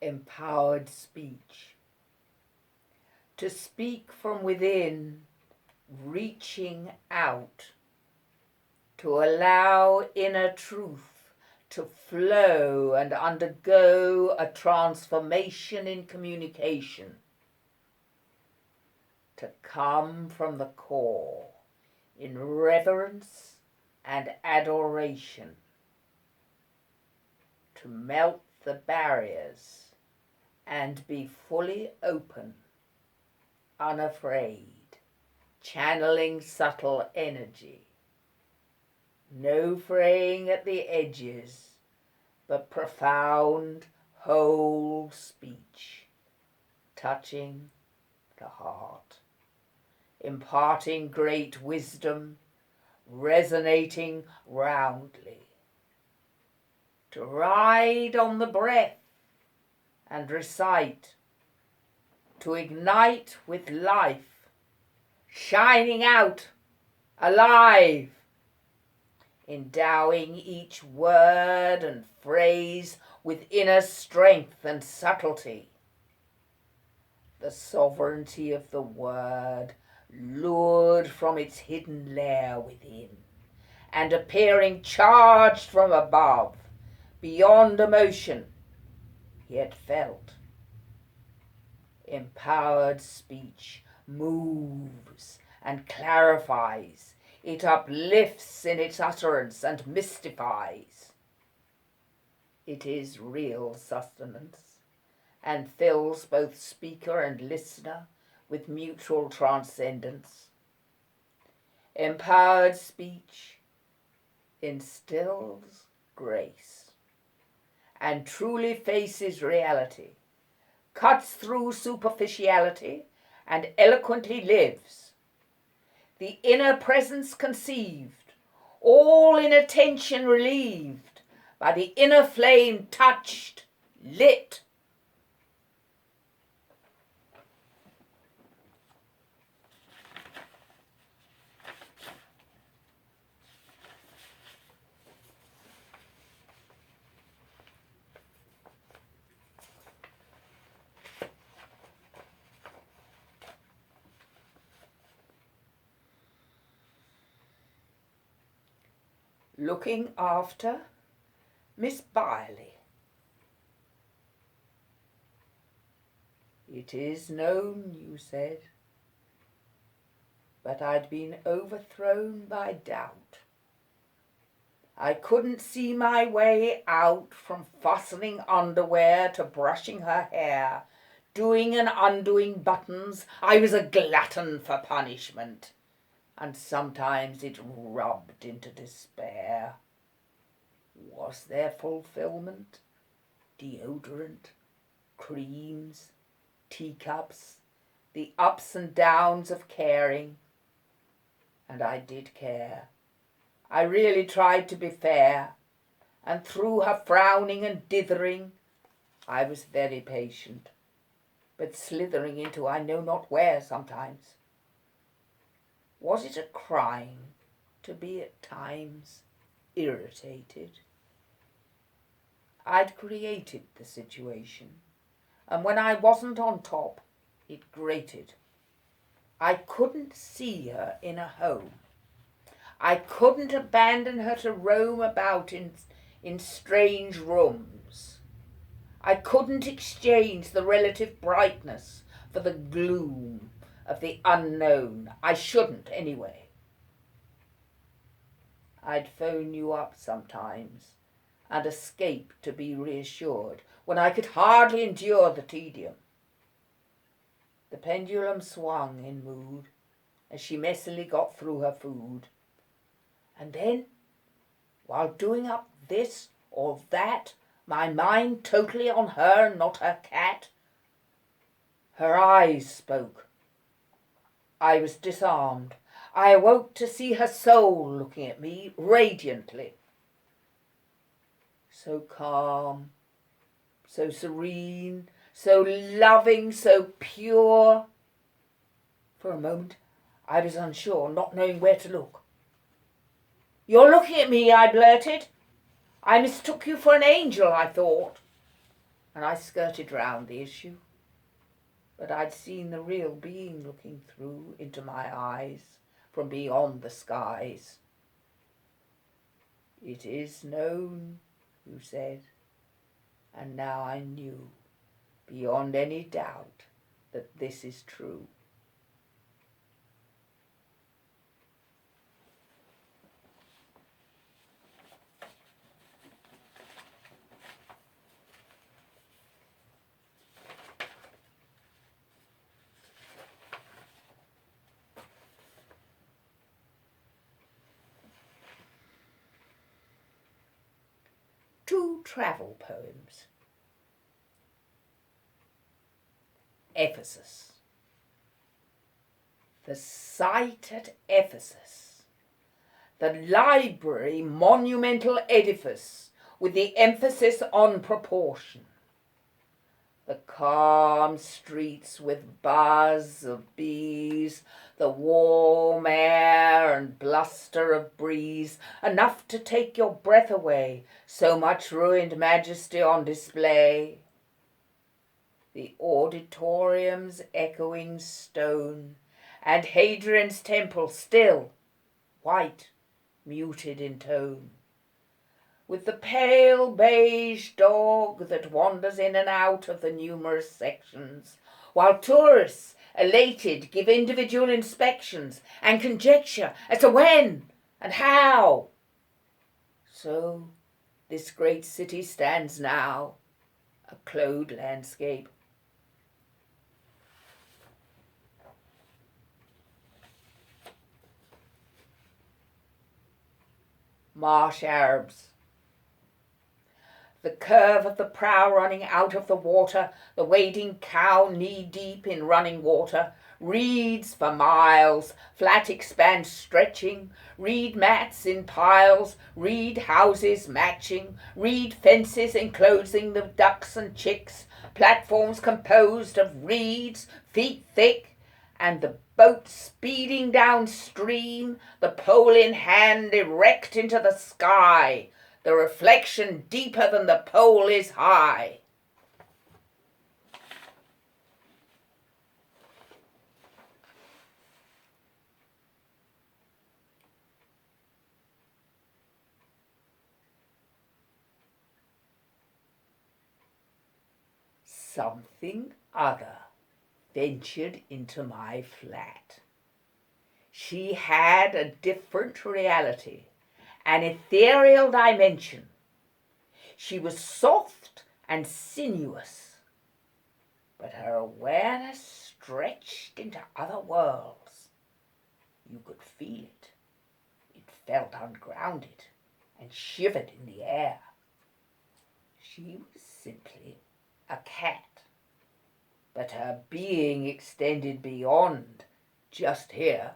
Empowered speech. To speak from within, reaching out, to allow inner truth to flow and undergo a transformation in communication, to come from the core in reverence and adoration, to melt the barriers and be fully open, unafraid, channeling subtle energy. No fraying at the edges, but profound, whole speech, touching the heart, imparting great wisdom, resonating roundly. To ride on the breath and recite, to ignite with life, shining out, alive, endowing each word and phrase with inner strength and subtlety. The sovereignty of the word lured from its hidden lair within, and appearing charged from above, beyond emotion, yet felt. Empowered speech moves and clarifies. It uplifts in its utterance and mystifies. It is real sustenance and fills both speaker and listener with mutual transcendence. Empowered speech instills grace and truly faces reality, cuts through superficiality, and eloquently lives. The inner presence conceived, all inner tension relieved, by the inner flame touched, lit. Looking after Miss Byerley. It is known, you said, but I'd been overthrown by doubt. I couldn't see my way out, from fastening underwear to brushing her hair, doing and undoing buttons. I was a glutton for punishment, and sometimes it rubbed into despair. Was there fulfillment? Deodorant, creams, teacups, the ups and downs of caring. And I did care. I really tried to be fair, and through her frowning and dithering, I was very patient, but slithering into I know not where sometimes. Was it a crime to be at times irritated? I'd created the situation, and when I wasn't on top, it grated. I couldn't see her in a home. I couldn't abandon her to roam about in strange rooms. I couldn't exchange the relative brightness for the gloom of the unknown. I shouldn't, anyway. I'd phone you up sometimes and escape to be reassured when I could hardly endure the tedium. The pendulum swung in mood as she messily got through her food. And then, while doing up this or that, my mind totally on her, not her cat, her eyes spoke. I was disarmed. I awoke to see her soul looking at me radiantly. So calm, so serene, so loving, so pure. For a moment, I was unsure, not knowing where to look. "You're looking at me," I blurted. "I mistook you for an angel, I thought." and I skirted round the issue. But I'd seen the real being looking through into my eyes from beyond the skies. It is known, you said, and now I knew, beyond any doubt, that this is true. Two travel poems. Ephesus. The site at Ephesus, the library monumental edifice with the emphasis on proportion. The calm streets with buzz of bees, the warm air and bluster of breeze, enough to take your breath away, so much ruined majesty on display. The auditorium's echoing stone, and Hadrian's temple still, white, muted in tone. With the pale beige dog that wanders in and out of the numerous sections, while tourists, elated, give individual inspections and conjecture as to when and how. So this great city stands now, a clod landscape. Marsh Arabs. The curve of the prow running out of the water, the wading cow knee-deep in running water, reeds for miles, flat expanse stretching, reed mats in piles, reed houses matching, reed fences enclosing the ducks and chicks, platforms composed of reeds, feet thick, and the boat speeding downstream, the pole in hand erect into the sky, the reflection deeper than the pole is high. Something other ventured into my flat. She had a different reality, an ethereal dimension. She was soft and sinuous, but her awareness stretched into other worlds. You could feel it. It felt ungrounded and shivered in the air. She was simply a cat, but her being extended beyond just here.